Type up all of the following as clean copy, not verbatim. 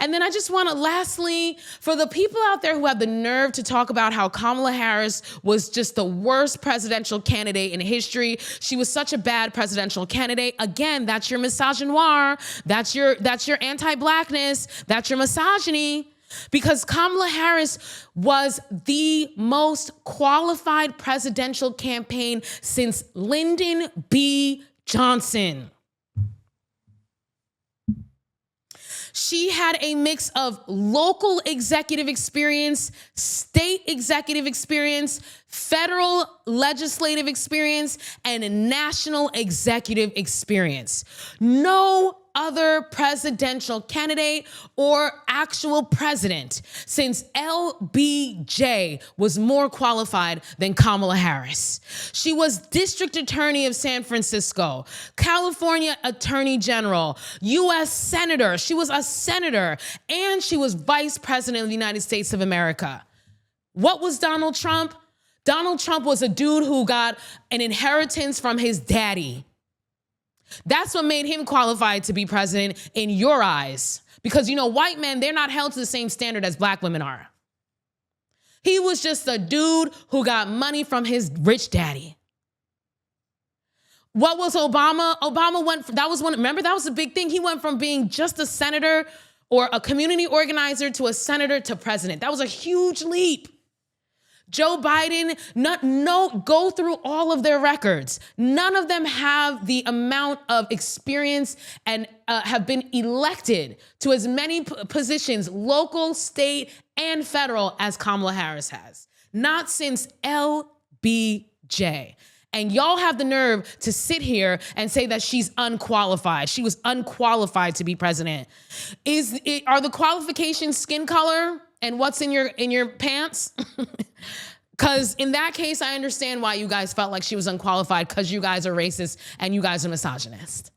And then I just want to, lastly, for the people out there who have the nerve to talk about how Kamala Harris was just the worst presidential candidate in history. She was such a bad presidential candidate. Again, that's your misogynoir. That's your anti-blackness. That's your misogyny. Because Kamala Harris was the most qualified presidential campaign since Lyndon B. Johnson. She had a mix of local executive experience, state executive experience, federal legislative experience, and national executive experience. No other presidential candidate or actual president since LBJ was more qualified than Kamala Harris. She was District Attorney of San Francisco, California Attorney General, U.S. Senator. She was a senator, and she was Vice President of the United States of America. What was Donald Trump? Donald Trump was a dude who got an inheritance from his daddy. That's what made him qualified to be president in your eyes. Because, white men, they're not held to the same standard as black women are. He was just a dude who got money from his rich daddy. What was Obama? Obama remember, that was a big thing. He went from being just a senator or a community organizer to a senator to president. That was a huge leap. Joe Biden, go through all of their records. None of them have the amount of experience and have been elected to as many positions, local, state, and federal, as Kamala Harris has. Not since LBJ. And y'all have the nerve to sit here and say that she's unqualified. She was unqualified to be president. Are the qualifications skin color and what's in your pants? Because in that case, I understand why you guys felt like she was unqualified, because you guys are racist and you guys are misogynist.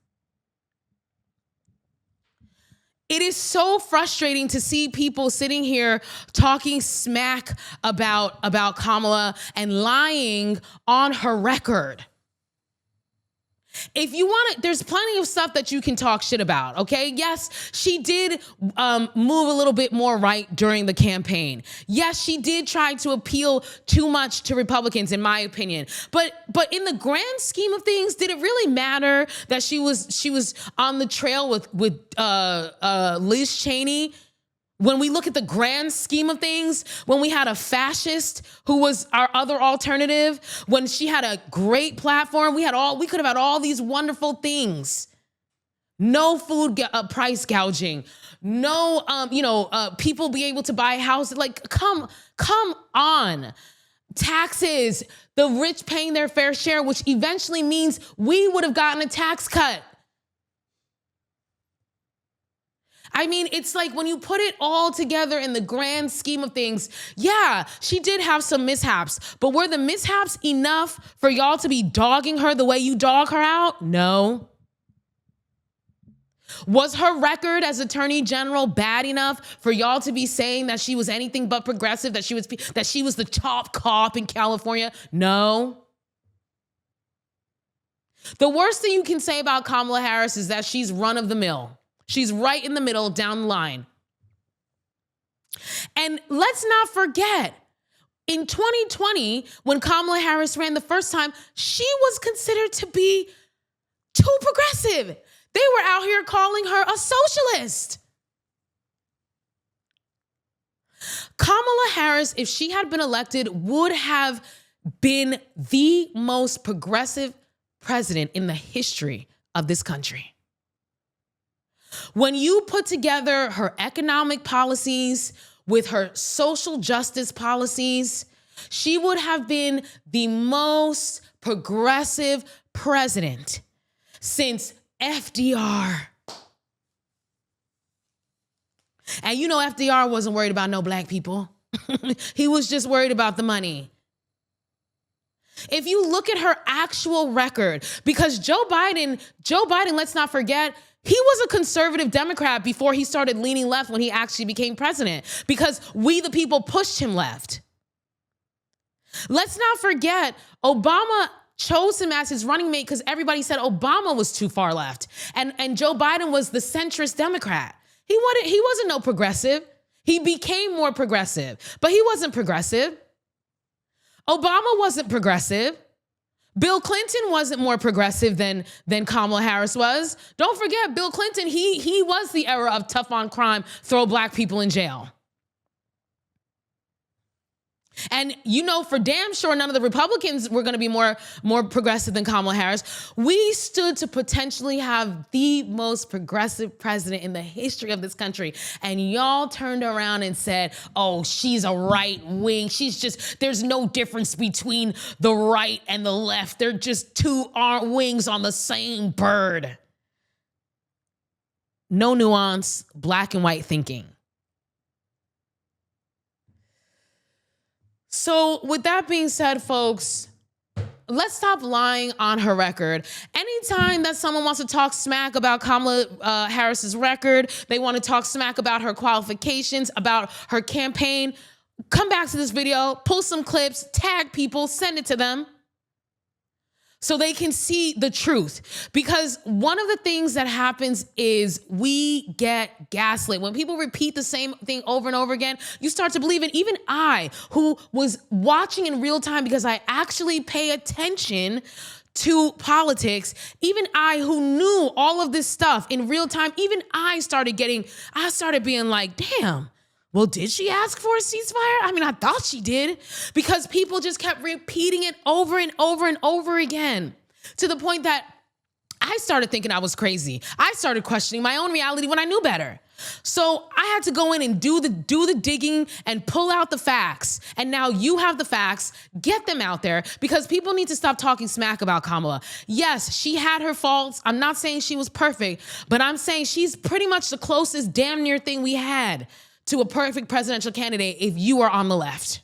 It is so frustrating to see people sitting here talking smack about Kamala and lying on her record. If you want it, there's plenty of stuff that you can talk shit about, okay? Yes, she did move a little bit more right during the campaign. Yes, she did try to appeal too much to Republicans, in my opinion. But in the grand scheme of things, did it really matter that she was on the trail with Liz Cheney? When we look at the grand scheme of things, when we had a fascist who was our other alternative, when she had a great platform, we could have had all these wonderful things. No food price gouging, no, people be able to buy houses. Like, come on. Taxes, the rich paying their fair share, which eventually means we would have gotten a tax cut. I mean, it's like when you put it all together in the grand scheme of things, yeah, she did have some mishaps, but were the mishaps enough for y'all to be dogging her the way you dog her out? No. Was her record as Attorney General bad enough for y'all to be saying that she was anything but progressive, that she was the top cop in California? No. The worst thing you can say about Kamala Harris is that she's run of the mill. She's right in the middle, down the line. And let's not forget, in 2020, when Kamala Harris ran the first time, she was considered to be too progressive. They were out here calling her a socialist. Kamala Harris, if she had been elected, would have been the most progressive president in the history of this country. When you put together her economic policies with her social justice policies, she would have been the most progressive president since FDR. And FDR wasn't worried about no black people. He was just worried about the money. If you look at her actual record, because Joe Biden, let's not forget, he was a conservative Democrat before he started leaning left when he actually became president, because we, the people, pushed him left. Let's not forget, Obama chose him as his running mate because everybody said Obama was too far left. And Joe Biden was the centrist Democrat. He wasn't no progressive. He became more progressive, but he wasn't progressive. Obama wasn't progressive. Bill Clinton wasn't more progressive than Kamala Harris was. Don't forget, Bill Clinton, he was the era of tough on crime, throw black people in jail. And you know for damn sure none of the Republicans were going to be more progressive than Kamala Harris. We stood to potentially have the most progressive president in the history of this country. And y'all turned around and said, oh, she's a right wing. There's no difference between the right and the left. They're just two wings on the same bird. No nuance, black and white thinking. So with that being said, folks, let's stop lying on her record. Anytime that someone wants to talk smack about Kamala Harris's record, they want to talk smack about her qualifications, about her campaign, come back to this video, pull some clips, tag people, send it to them so they can see the truth. Because one of the things that happens is we get gaslit. When people repeat the same thing over and over again, you start to believe it. Even I, who was watching in real time because I actually pay attention to politics, even I who knew all of this stuff in real time, even I started being like, damn, well, did she ask for a ceasefire? I mean, I thought she did, because people just kept repeating it over and over and over again, to the point that I started thinking I was crazy. I started questioning my own reality when I knew better. So I had to go in and do the digging and pull out the facts. And now you have the facts, get them out there, because people need to stop talking smack about Kamala. Yes, she had her faults. I'm not saying she was perfect, but I'm saying she's pretty much the closest damn near thing we had to a perfect presidential candidate if you are on the left.